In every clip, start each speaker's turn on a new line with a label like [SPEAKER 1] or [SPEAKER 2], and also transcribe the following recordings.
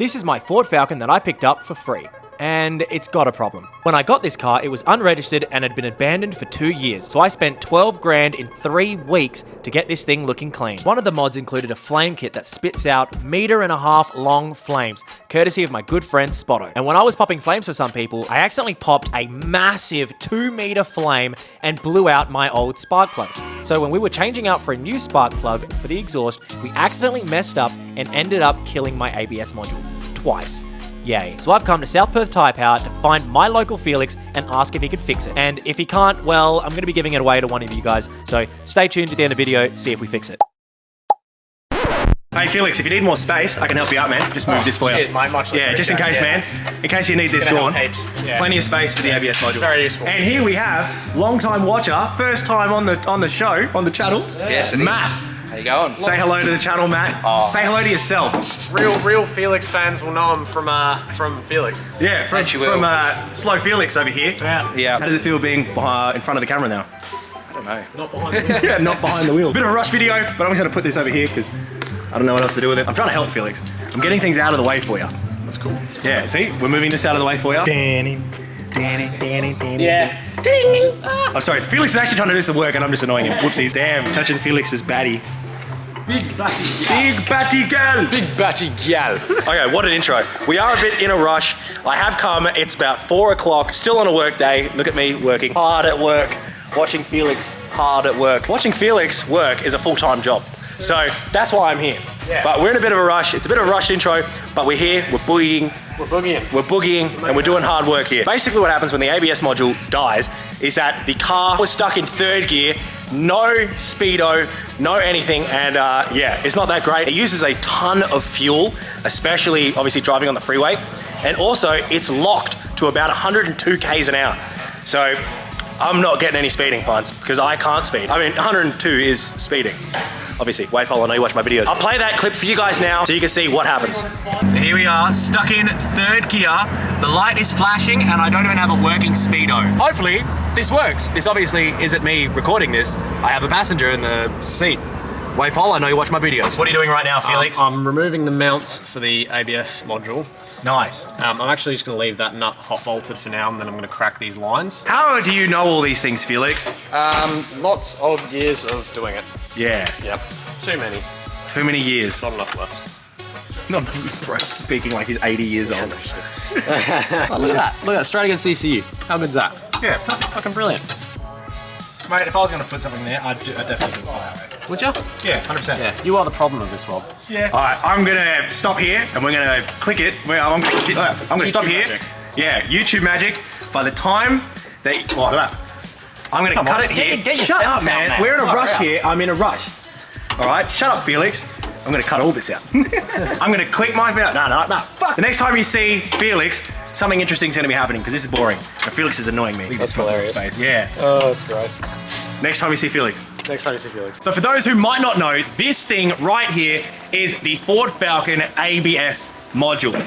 [SPEAKER 1] This is my Ford Falcon that I picked up for free. And it's got a problem. When I got this car, it was unregistered and had been abandoned for 2 years. So I spent 12 grand in 3 weeks to get this thing looking clean. One of the mods included a flame kit that spits out 1.5 meter long flames, courtesy of my good friend Spotto. And when I was popping flames for some people, I accidentally popped a massive 2-meter flame and blew out my old spark plug. So when we were changing out for a new spark plug for the exhaust, we accidentally messed up and ended up killing my ABS module twice. Yay. So I've come to South Perth Tyre Power to find my local Felix and ask if he could fix it. And if he can't, well, I'm going to be giving it away to one of you guys. So stay tuned to the end of the video, see if we fix it. Hey Felix, if you need more space, I can help you out, man. Just move this for you.
[SPEAKER 2] Cheers, mate. Much
[SPEAKER 1] yeah, just in case, man. In case you need this gone.
[SPEAKER 2] Yeah.
[SPEAKER 1] Plenty of space for the ABS module.
[SPEAKER 2] Very useful.
[SPEAKER 1] And here we have long-time watcher, first time on the show, on the channel.
[SPEAKER 3] Yes,
[SPEAKER 1] Matt.
[SPEAKER 3] How you going?
[SPEAKER 1] Say hello to the channel, Matt. Oh. Say hello to yourself.
[SPEAKER 2] Real Felix fans will know him from Felix.
[SPEAKER 1] Yeah, from Slow Felix over here.
[SPEAKER 2] Yeah.
[SPEAKER 1] How does it feel being in front of the camera now?
[SPEAKER 3] I don't know.
[SPEAKER 2] Not behind the wheel.
[SPEAKER 1] Yeah, not behind the wheel. Bit of a rush video, but I'm just gonna put this over here because I don't know what else to do with it. I'm trying to help Felix. I'm getting things out of the way for you.
[SPEAKER 2] That's cool.
[SPEAKER 1] Yeah, see? We're moving this out of the way for you. Danny.
[SPEAKER 2] Yeah.
[SPEAKER 1] I'm sorry, Felix is actually trying to do some work and I'm just annoying him. Whoopsies. Damn, touching Felix's baddie.
[SPEAKER 2] Big batty
[SPEAKER 1] gal.
[SPEAKER 3] Big batty gal.
[SPEAKER 1] Okay, what an intro. We are a bit in a rush. I have come, it's about 4 o'clock, still on a work day. Look at me working hard at work, watching Felix hard at work. Watching Felix work is a full-time job. So that's why I'm here.
[SPEAKER 2] Yeah.
[SPEAKER 1] But we're in a bit of a rush. It's a bit of a rushed intro, but we're here, we're boogieing.
[SPEAKER 2] We're boogieing.
[SPEAKER 1] We're boogieing and we're doing hard work here. Basically what happens when the ABS module dies is that the car was stuck in 3rd gear, no speedo, no anything, and yeah, it's not that great. It uses a ton of fuel, especially obviously driving on the freeway. And also it's locked to about 102 Ks an hour. So I'm not getting any speeding fines because I can't speed. I mean, 102 is speeding. Obviously, wait, Paul, I know you watch my videos. I'll play that clip for you guys now so you can see what happens. So here we are, stuck in 3rd gear. The light is flashing and I don't even have a working speedo. Hopefully, this works. This obviously isn't me recording this. I have a passenger in the seat. Wait, Paul, I know you watch my videos. What are you doing right now, Felix?
[SPEAKER 2] I'm removing the mounts for the ABS module.
[SPEAKER 1] Nice.
[SPEAKER 2] I'm actually just going to leave that nut hot bolted for now, and then I'm going to crack these lines.
[SPEAKER 1] How do you know all these things, Felix?
[SPEAKER 2] Lots of years of doing it.
[SPEAKER 1] Yeah.
[SPEAKER 2] Yep. Too many.
[SPEAKER 1] Too many years.
[SPEAKER 2] Not enough left.
[SPEAKER 1] Not bro speaking like he's 80 years old.
[SPEAKER 2] Oh, look at that. Look at that. Straight against ECU. How good's that?
[SPEAKER 1] Yeah.
[SPEAKER 2] Fucking brilliant.
[SPEAKER 1] Mate, if I was going to put something there, I'd definitely do it that way.
[SPEAKER 2] Would you?
[SPEAKER 1] Yeah, 100%.
[SPEAKER 2] Yeah. You are the problem of this world.
[SPEAKER 1] Yeah. All right, I'm going to stop here and we're going to click it. I'm going to stop here.
[SPEAKER 2] Magic.
[SPEAKER 1] Yeah, YouTube magic. By the time they... Oh, look. I'm going to cut it here.
[SPEAKER 2] Get your
[SPEAKER 1] Shut
[SPEAKER 2] sense
[SPEAKER 1] up, man.
[SPEAKER 2] out, man.
[SPEAKER 1] We're in a
[SPEAKER 2] Oh,
[SPEAKER 1] rush
[SPEAKER 2] yeah.
[SPEAKER 1] here. I'm in a rush. All right, shut up, Felix. I'm going to cut all this out. I'm going to click my... No, fuck. The next time you see Felix, something interesting is going to be happening because this is boring. And Felix is annoying me.
[SPEAKER 2] That's hilarious.
[SPEAKER 1] Yeah.
[SPEAKER 2] Oh, that's great.
[SPEAKER 1] Next time you see Felix.
[SPEAKER 2] Next time you see Felix.
[SPEAKER 1] So for those who might not know, this thing right here is the Ford Falcon ABS module.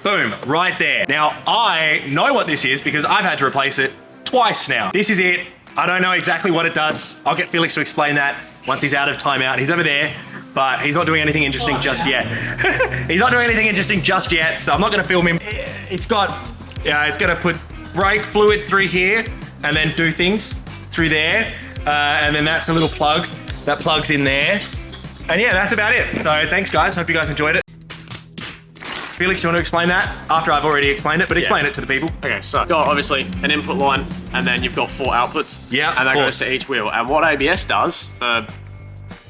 [SPEAKER 1] Boom, right there. Now, I know what this is because I've had to replace it twice now. This is it. I don't know exactly what it does. I'll get Felix to explain that once he's out of timeout. He's over there, but he's not doing anything interesting just yet. He's not doing anything interesting just yet, so I'm not gonna film him. It's gonna put brake fluid through here and then do things through there. And then that's a little plug that plugs in there. And yeah, that's about it. So thanks guys, hope you guys enjoyed it. Felix, you want to explain that? After I've already explained it, but explain it to the people.
[SPEAKER 2] Okay, so you've got obviously an input line, and then you've got 4 outputs.
[SPEAKER 1] Yeah,
[SPEAKER 2] and that goes to each wheel. And what ABS does for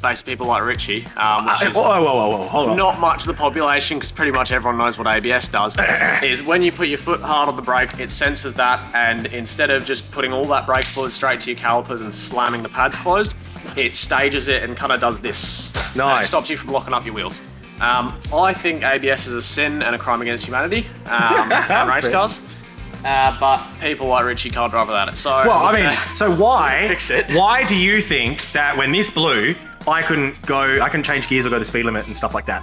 [SPEAKER 2] basic people like Richie, which is
[SPEAKER 1] whoa, hold on.
[SPEAKER 2] not much of the population, because pretty much everyone knows what ABS does, is when you put your foot hard on the brake, it senses that, and instead of just putting all that brake fluid straight to your calipers and slamming the pads closed, it stages it and kind of does this.
[SPEAKER 1] Nice.
[SPEAKER 2] And it stops you from locking up your wheels. I think ABS is a sin and a crime against humanity on race cars. But people like Richie can't drive without it. So,
[SPEAKER 1] well, I mean, so why
[SPEAKER 2] fix it?
[SPEAKER 1] Why do you think that when this blew, I couldn't change gears or go the speed limit and stuff like that?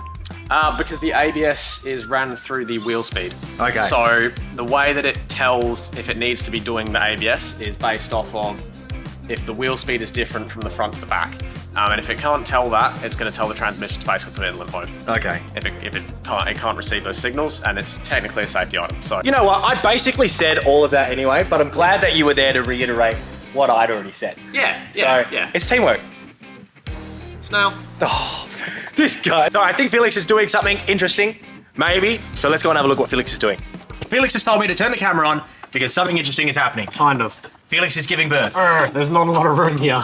[SPEAKER 2] Because the ABS is ran through the wheel speed.
[SPEAKER 1] Okay.
[SPEAKER 2] So the way that it tells if it needs to be doing the ABS is based off of if the wheel speed is different from the front to the back. And if it can't tell that, it's going to tell the transmission to basically put it in limp mode.
[SPEAKER 1] Okay.
[SPEAKER 2] If it can't receive those signals, and it's technically a safety item. So
[SPEAKER 1] You know what? I basically said all of that anyway, but I'm glad that you were there to reiterate what I'd already said.
[SPEAKER 2] yeah,
[SPEAKER 1] It's teamwork.
[SPEAKER 2] Snail.
[SPEAKER 1] Oh, this guy. So I think Felix is doing something interesting, maybe. So let's go and have a look what Felix is doing. Felix has told me to turn the camera on because something interesting is happening.
[SPEAKER 2] Kind of.
[SPEAKER 1] Felix is giving birth.
[SPEAKER 2] There's not a lot of room here.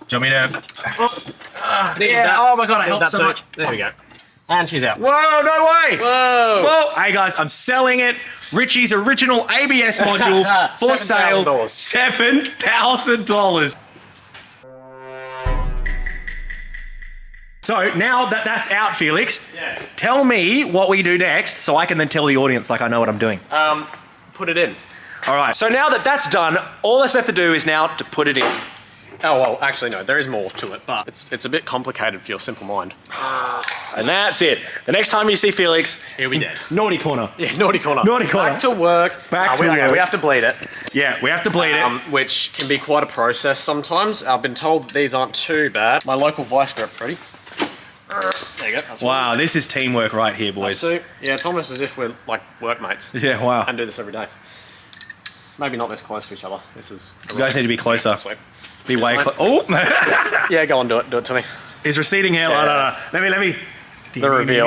[SPEAKER 1] Do you want me to? Yeah. Oh my god, I helped so much.
[SPEAKER 2] There we go. And she's out.
[SPEAKER 1] Whoa, no way.
[SPEAKER 2] Whoa.
[SPEAKER 1] Whoa. Hey guys, I'm selling it. Richie's original ABS module for sale.
[SPEAKER 2] $7,000.
[SPEAKER 1] $7,000. So now that that's out, Felix, tell me what we do next so I can then tell the audience like I know what I'm doing.
[SPEAKER 2] Put it in.
[SPEAKER 1] All right, so now that that's done, all that's left to do is now to put it in.
[SPEAKER 2] Oh, well, actually, no, there is more to it, but it's a bit complicated for your simple mind.
[SPEAKER 1] And that's it. The next time you see Felix,
[SPEAKER 2] He'll be dead.
[SPEAKER 1] naughty corner.
[SPEAKER 2] Yeah, naughty corner.
[SPEAKER 1] Naughty corner.
[SPEAKER 2] Back to work.
[SPEAKER 1] Back to work.
[SPEAKER 2] We have to bleed it.
[SPEAKER 1] Yeah, we have to bleed it.
[SPEAKER 2] Which can be quite a process sometimes. I've been told that these aren't too bad. My local vice grip, ready? There you go. That's
[SPEAKER 1] Wow, this is teamwork right here, boys.
[SPEAKER 2] So, yeah, it's almost as if we're like workmates.
[SPEAKER 1] Yeah, wow.
[SPEAKER 2] And do this every day. Maybe not this close to each other. This is.
[SPEAKER 1] You guys need to be closer.
[SPEAKER 2] Sweet.
[SPEAKER 1] Be way closer. Oh!
[SPEAKER 2] Yeah, go on, do it. Do it to me.
[SPEAKER 1] His receding hair.
[SPEAKER 2] Yeah.
[SPEAKER 1] No. Let me.
[SPEAKER 2] The reveal.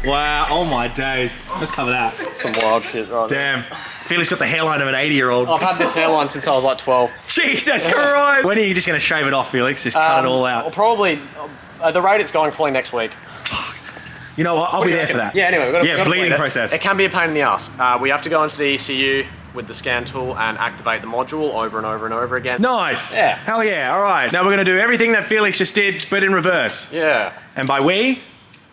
[SPEAKER 1] Wow, oh my days. Let's cover that.
[SPEAKER 2] Some wild shit, right?
[SPEAKER 1] Damn. Felix got the hairline of an 80-year-old.
[SPEAKER 2] I've had this hairline since I was like 12.
[SPEAKER 1] Jesus Christ! When are you just going to shave it off, Felix? Just cut it all out.
[SPEAKER 2] Well, probably, at the rate it's going, probably next week.
[SPEAKER 1] You know what? I'll be there for that.
[SPEAKER 2] Yeah, anyway, we've got to
[SPEAKER 1] bleeding
[SPEAKER 2] bleed it.
[SPEAKER 1] process.
[SPEAKER 2] It can be a pain in the ass. We have to go into the ECU with the scan tool and activate the module over and over and over again.
[SPEAKER 1] Nice.
[SPEAKER 2] Yeah.
[SPEAKER 1] Hell yeah. All right. Now we're going to do everything that Felix just did, but in reverse.
[SPEAKER 2] Yeah.
[SPEAKER 1] And by we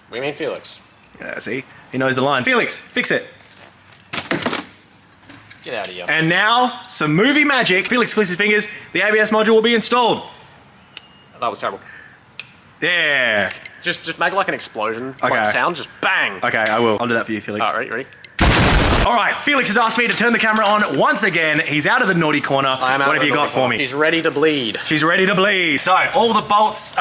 [SPEAKER 2] mean Felix.
[SPEAKER 1] Yeah, see? He knows the line. Felix, fix it.
[SPEAKER 2] Get out of here.
[SPEAKER 1] And now, some movie magic. Felix clicks his fingers. The ABS module will be installed.
[SPEAKER 2] That was terrible.
[SPEAKER 1] Yeah.
[SPEAKER 2] Just make like an explosion,
[SPEAKER 1] Okay.
[SPEAKER 2] like sound, just bang.
[SPEAKER 1] Okay, I will. I'll do that for you, Felix.
[SPEAKER 2] All right, ready?
[SPEAKER 1] All right, Felix has asked me to turn the camera on once again. He's out of the naughty corner.
[SPEAKER 2] I am out
[SPEAKER 1] what
[SPEAKER 2] of
[SPEAKER 1] have you
[SPEAKER 2] the
[SPEAKER 1] got
[SPEAKER 2] naughty
[SPEAKER 1] for
[SPEAKER 2] corner.
[SPEAKER 1] me?
[SPEAKER 2] She's ready to bleed.
[SPEAKER 1] She's ready to bleed. So, all the bolts,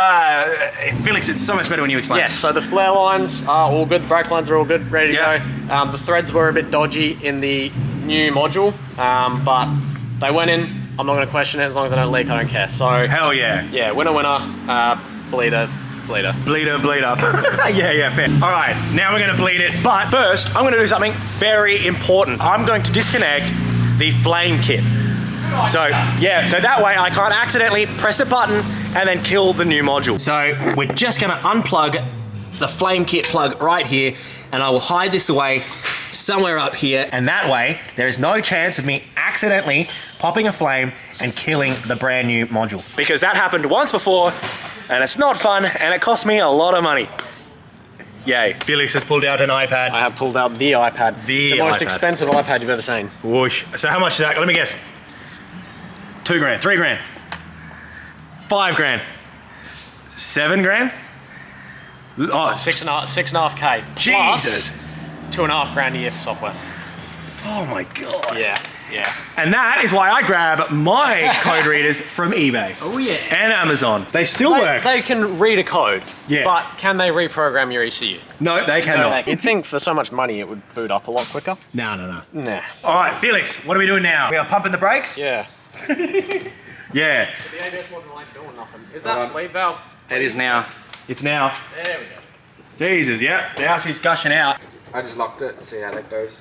[SPEAKER 1] Felix, it's so much better when you explain.
[SPEAKER 2] Yes, so the flare lines are all good, the brake lines are all good, ready to
[SPEAKER 1] Yeah.
[SPEAKER 2] go. The threads were a bit dodgy in the new module, but they went in. I'm not going to question it as long as they don't leak, I don't care. So,
[SPEAKER 1] Hell yeah.
[SPEAKER 2] yeah, winner, bleeder.
[SPEAKER 1] Bleed up. yeah, fair. All right, now we're gonna bleed it. But first, I'm gonna do something very important. I'm going to disconnect the flame kit. So that way I can't accidentally press a button and then kill the new module. So we're just gonna unplug the flame kit plug right here, and I will hide this away somewhere up here. And that way, there is no chance of me accidentally popping a flame and killing the brand new module. Because that happened once before, and it's not fun, and it cost me a lot of money. Yay. Felix has pulled out an iPad.
[SPEAKER 2] I have pulled out the iPad. The most
[SPEAKER 1] iPad.
[SPEAKER 2] expensive iPad you've ever seen.
[SPEAKER 1] Whoosh. So how much is that? Let me guess. 2 grand, 3 grand, 5 grand, 7 grand? Oh,
[SPEAKER 2] 6.5K.
[SPEAKER 1] Jesus.
[SPEAKER 2] Plus 2.5 grand a year for software.
[SPEAKER 1] Oh my God.
[SPEAKER 2] Yeah.
[SPEAKER 1] And that is why I grab my code readers from eBay.
[SPEAKER 2] Oh yeah.
[SPEAKER 1] And Amazon. They still work.
[SPEAKER 2] They can read a code.
[SPEAKER 1] Yeah.
[SPEAKER 2] But can they reprogram your ECU?
[SPEAKER 1] No, they cannot.
[SPEAKER 2] You'd think for so much money it would boot up a lot quicker.
[SPEAKER 1] No.
[SPEAKER 2] Nah.
[SPEAKER 1] All right, Felix, what are we doing now? We are pumping the brakes?
[SPEAKER 2] Yeah.
[SPEAKER 1] Yeah.
[SPEAKER 2] The ABS module ain't doing nothing. Is that lead valve?
[SPEAKER 3] It is now.
[SPEAKER 1] It's now.
[SPEAKER 2] There we go.
[SPEAKER 1] Jesus, yeah. Now she's gushing out.
[SPEAKER 3] I just locked it. See how that goes.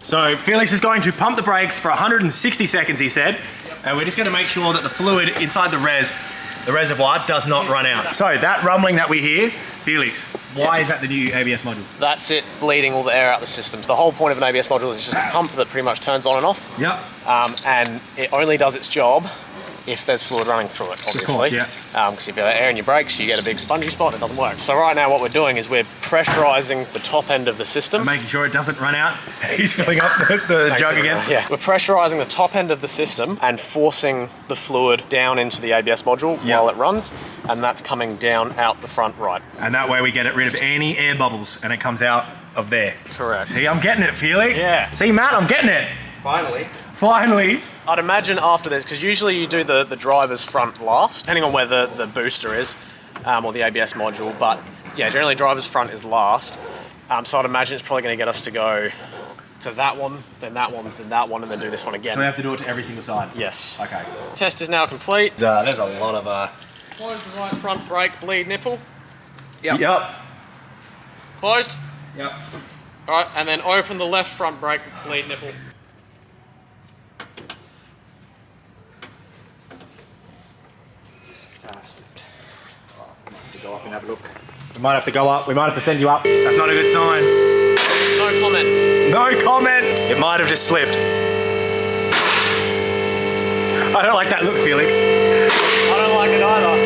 [SPEAKER 1] So Felix is going to pump the brakes for 160 seconds, he said. And we're just going to make sure that the fluid inside the reservoir does not run out. So that rumbling that we hear, Felix, why is that the new ABS module?
[SPEAKER 2] That's it bleeding all the air out the system. The whole point of an ABS module is just a pump that pretty much turns on and off.
[SPEAKER 1] Yep.
[SPEAKER 2] And it only does its job if there's fluid running through it, obviously.
[SPEAKER 1] Of course, yeah.
[SPEAKER 2] Because if you have air in your brakes, you get a big spongy spot and it doesn't work. So right now what we're doing is we're pressurizing the top end of the system.
[SPEAKER 1] And making sure it doesn't run out. He's filling up the jug again.
[SPEAKER 2] Yeah, we're pressurizing the top end of the system and forcing the fluid down into the ABS module while it runs, and that's coming down out the front right.
[SPEAKER 1] And that way we get rid of any air bubbles and it comes out of there.
[SPEAKER 2] Correct.
[SPEAKER 1] See, I'm getting it, Felix.
[SPEAKER 2] Yeah.
[SPEAKER 1] See, Matt, I'm getting it. Finally.
[SPEAKER 2] I'd imagine after this, because usually you do the driver's front last, depending on where the booster is, or the ABS module, but yeah, generally driver's front is last. So I'd imagine it's probably going to get us to go to that one, then that one, then that one, and then do this one again.
[SPEAKER 1] So we have to do it to every single side?
[SPEAKER 2] Yes.
[SPEAKER 1] Okay.
[SPEAKER 2] Test is now complete.
[SPEAKER 1] There's a lot of...
[SPEAKER 2] Close the right front brake bleed nipple.
[SPEAKER 1] Yep.
[SPEAKER 2] Closed.
[SPEAKER 3] Yep.
[SPEAKER 2] Alright, and then open the left front brake bleed nipple.
[SPEAKER 3] To go up and have a look.
[SPEAKER 1] We might have to go up. We might have to send you up. That's not a good sign.
[SPEAKER 2] No comment.
[SPEAKER 1] No comment. It might have just slipped. I don't like that look, Felix.
[SPEAKER 2] I don't like it either.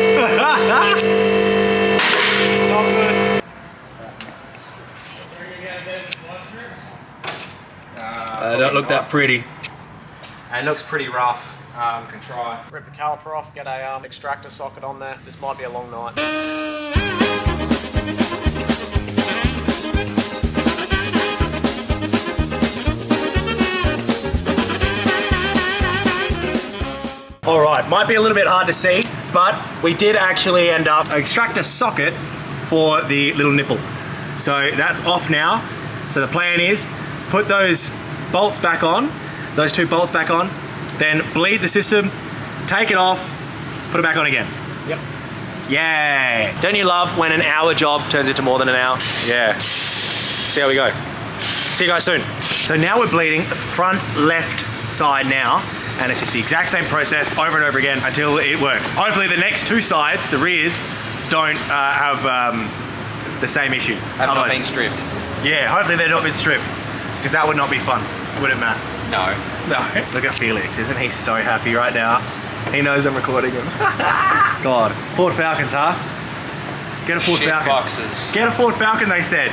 [SPEAKER 2] Not good.
[SPEAKER 1] Don't look that pretty.
[SPEAKER 3] It looks pretty rough. Can try.
[SPEAKER 2] Rip the caliper off, get a extractor socket on there. This might be a long night.
[SPEAKER 1] All right, might be a little bit hard to see, but we did actually end up extract a socket for the little nipple. So that's off now. So the plan is put those bolts back on, those two bolts back on, then bleed the system, take it off, put it back on again.
[SPEAKER 2] Yep.
[SPEAKER 1] Yay. Don't you love when an hour job turns into more than an hour? Yeah. See how we go. See you guys soon. So now we're bleeding the front left side now, and it's just the exact same process over and over again until it works. Hopefully the next two sides, the rears, don't have the same issue.
[SPEAKER 3] Have not been stripped.
[SPEAKER 1] Yeah, hopefully they're not been stripped, because that would not be fun, would it, Matt?
[SPEAKER 3] No.
[SPEAKER 1] No. Look at Felix, isn't he so happy right now? He knows I'm recording him. God, Ford Falcons, huh? Get a Ford
[SPEAKER 3] Shit
[SPEAKER 1] Falcon.
[SPEAKER 3] boxes.
[SPEAKER 1] Get a Ford Falcon, they said.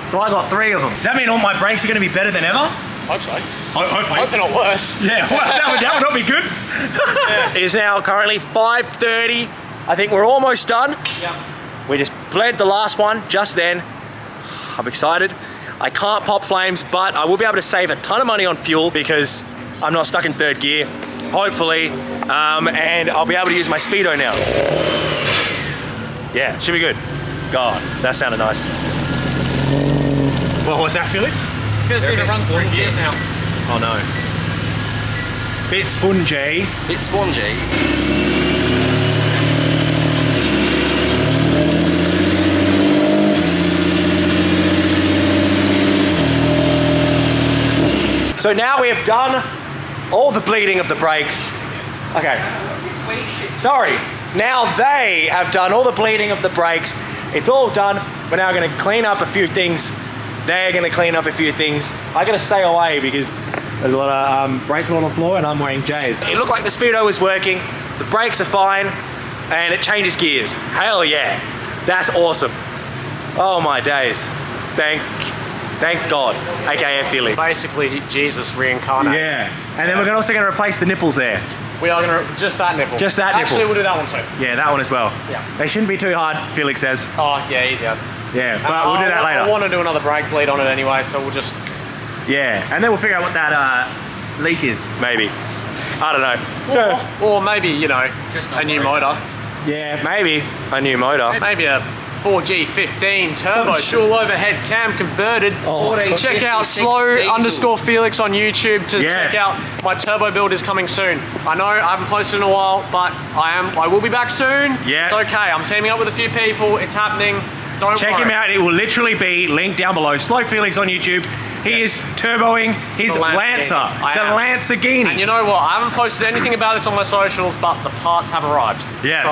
[SPEAKER 1] So I got 3 of them. Does that mean all my brakes are going to be better than ever?
[SPEAKER 2] Hope so.
[SPEAKER 1] Hopefully.
[SPEAKER 2] Hope they're not worse.
[SPEAKER 1] Yeah, well, that would not be good. Yeah. It is now currently 5:30. I think we're almost done.
[SPEAKER 2] Yep.
[SPEAKER 1] We just bled the last one just then. I'm excited. I can't pop flames, but I will be able to save a ton of money on fuel because I'm not stuck in 3rd gear, hopefully. And I'll be able to use my speedo now. Yeah, should be good. God, that sounded nice. What was that, Felix?
[SPEAKER 2] It's going to see if it runs 3 gears now.
[SPEAKER 1] Oh no. Bit spongy.
[SPEAKER 3] Bit spongy.
[SPEAKER 1] So now we have done all the bleeding of the brakes. Okay. Sorry. Now they have done all the bleeding of the brakes. It's all done. We're now going to clean up a few things. They're going to clean up a few things. I got to stay away because there's a lot of brake fluid on the floor and I'm wearing J's. It looked like the speedo was working. The brakes are fine and it changes gears. Hell yeah. That's awesome. Oh my days. Thank God, aka Philly.
[SPEAKER 2] Basically, Jesus reincarnated.
[SPEAKER 1] Yeah, and then we're also going to replace the nipples there.
[SPEAKER 2] We are going to, just that nipple.
[SPEAKER 1] Just that nipple.
[SPEAKER 2] Actually, we'll do that one too.
[SPEAKER 1] Yeah, that one as well.
[SPEAKER 2] Yeah.
[SPEAKER 1] They shouldn't be too hard, Felix says.
[SPEAKER 2] Oh, yeah, easy as.
[SPEAKER 1] Yeah, but we'll do that later.
[SPEAKER 2] I want to do another brake bleed on it anyway, so we'll just...
[SPEAKER 1] Yeah, and then we'll figure out what that leak is, maybe. I don't know.
[SPEAKER 2] Or maybe, you know, a new motor.
[SPEAKER 1] Yeah, maybe a new motor.
[SPEAKER 2] Maybe a 4G15 turbo dual overhead cam converted. Check out slow_Felix on YouTube to check out my turbo build is coming soon. I know I haven't posted in a while, but I will be back soon. Yeah. It's okay. I'm teaming up with a few people. It's happening. Don't
[SPEAKER 1] check
[SPEAKER 2] worry.
[SPEAKER 1] him out. It will literally be linked down below. Slow Felix on YouTube. He is turboing his Lancer, the Lancerghini.
[SPEAKER 2] And you know what? I haven't posted anything about this on my socials, but the parts have arrived.
[SPEAKER 1] Yes.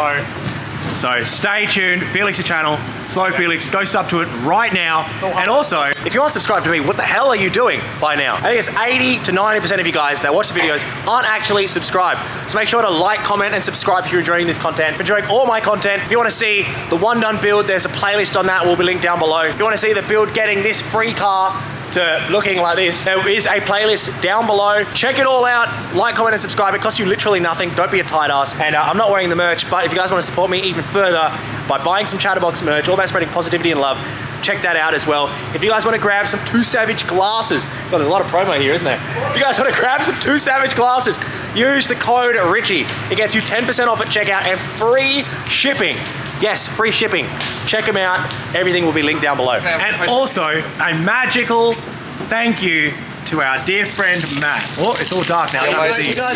[SPEAKER 1] So stay tuned, Felix's channel, Slow Felix, go sub to it right now. And also, if you want to subscribe to me, what the hell are you doing by now? I think it's 80 to 90% of you guys that watch the videos aren't actually subscribed. So make sure to like, comment, and subscribe if you're enjoying this content. If you're enjoying all my content, if you want to see the one done build, there's a playlist on that, will be linked down below. If you want to see the build getting this free car to looking like this, there is a playlist down below. Check it all out, like, comment, and subscribe. It costs you literally nothing. Don't be a tight ass. And I'm not wearing the merch, but if you guys want to support me even further by buying some Chatterbox merch, all about spreading positivity and love, check that out as well. If you guys want to grab some Too Savage glasses, God, there's a lot of promo here, isn't there? If you guys want to grab some Too Savage glasses, use the code Richie. It gets you 10% off at checkout and free shipping. Yes, free shipping. Check them out. Everything will be linked down below. And also, a magical thank you to our dear friend Matt. Oh, it's all dark now.
[SPEAKER 4] You're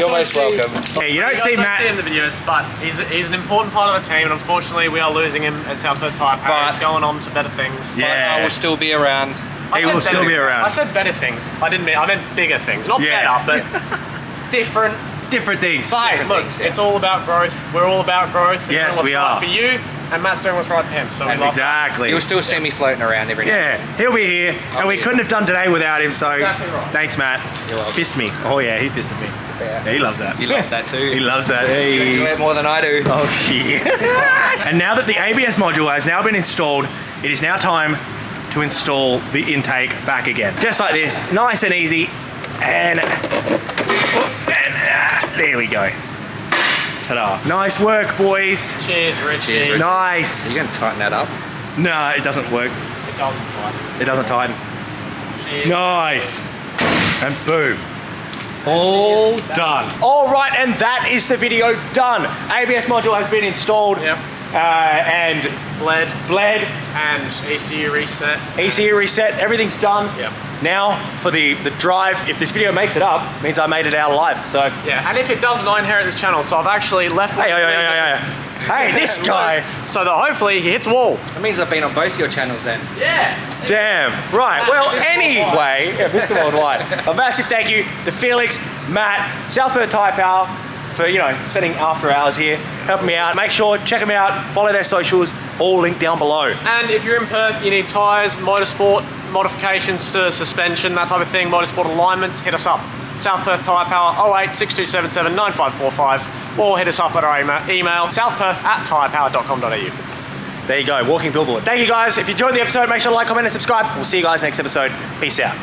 [SPEAKER 4] most welcome.
[SPEAKER 1] Yeah, you don't see Matt.
[SPEAKER 2] See in the videos, but he's an important part of the team, and unfortunately, we are losing him at South Perth Tyre Power. He's going on to better things.
[SPEAKER 1] Yeah.
[SPEAKER 4] I will still be around.
[SPEAKER 1] He will still be around.
[SPEAKER 2] I said better things. I meant bigger things. Not better, but different.
[SPEAKER 1] Different things.
[SPEAKER 2] So hey, look, it's all about growth. We're all about growth.
[SPEAKER 1] Yes, we are.
[SPEAKER 2] For you, and Matt's doing what's right for him. So
[SPEAKER 1] exactly.
[SPEAKER 4] You'll still see me floating around every now.
[SPEAKER 1] Yeah, he'll be here, and we couldn't have done today without him. So
[SPEAKER 2] exactly right.
[SPEAKER 1] Thanks, Matt.
[SPEAKER 4] You're welcome.
[SPEAKER 1] Fist me. Oh yeah, he fisted me. Yeah, he loves that.
[SPEAKER 4] You love that too.
[SPEAKER 1] He loves that. Hey.
[SPEAKER 4] You enjoy it more than I do.
[SPEAKER 1] Oh yeah. And now that the ABS module has now been installed, it is now time to install the intake back again. Just like this, nice and easy, and there we go. Ta-da. Nice work, boys.
[SPEAKER 2] Cheers, Richie.
[SPEAKER 4] Cheers, Richie.
[SPEAKER 1] Nice.
[SPEAKER 4] Are you going to tighten that up?
[SPEAKER 1] No, it doesn't work.
[SPEAKER 2] It doesn't tighten.
[SPEAKER 1] It doesn't tighten.
[SPEAKER 2] Cheers.
[SPEAKER 1] Nice. And boom. All done. All right, and that is the video done. ABS module has been installed.
[SPEAKER 2] Yep.
[SPEAKER 1] And bled.
[SPEAKER 2] And ECU reset.
[SPEAKER 1] ECU reset. Everything's done.
[SPEAKER 2] Yep.
[SPEAKER 1] Now for the drive. If this video makes it up, means I made it out alive. So
[SPEAKER 2] Yeah, and if it doesn't, I inherit this channel. So I've actually left.
[SPEAKER 1] Hey, this guy.
[SPEAKER 2] So that hopefully he hits a wall.
[SPEAKER 4] That means I've been on both your channels then.
[SPEAKER 2] Yeah.
[SPEAKER 1] Damn. Right. Well,
[SPEAKER 2] Mr.
[SPEAKER 1] anyway, yeah, Mr. Worldwide. A massive thank you to Felix, Matt, South Perth Tyre Power for, spending after hours here, helping me out. Make sure, check them out, follow their socials, all linked down below.
[SPEAKER 2] And if you're in Perth, you need tyres, motorsport, modifications for suspension, that type of thing, motorsport alignments, hit us up. South Perth Tyre Power 08 6277 9545, or hit us up at our email southperth@tyrepower.com.au.
[SPEAKER 1] There you go, walking billboard. Thank you guys. If you enjoyed the episode, make sure to like, comment, and subscribe. We'll see you guys next episode. Peace out.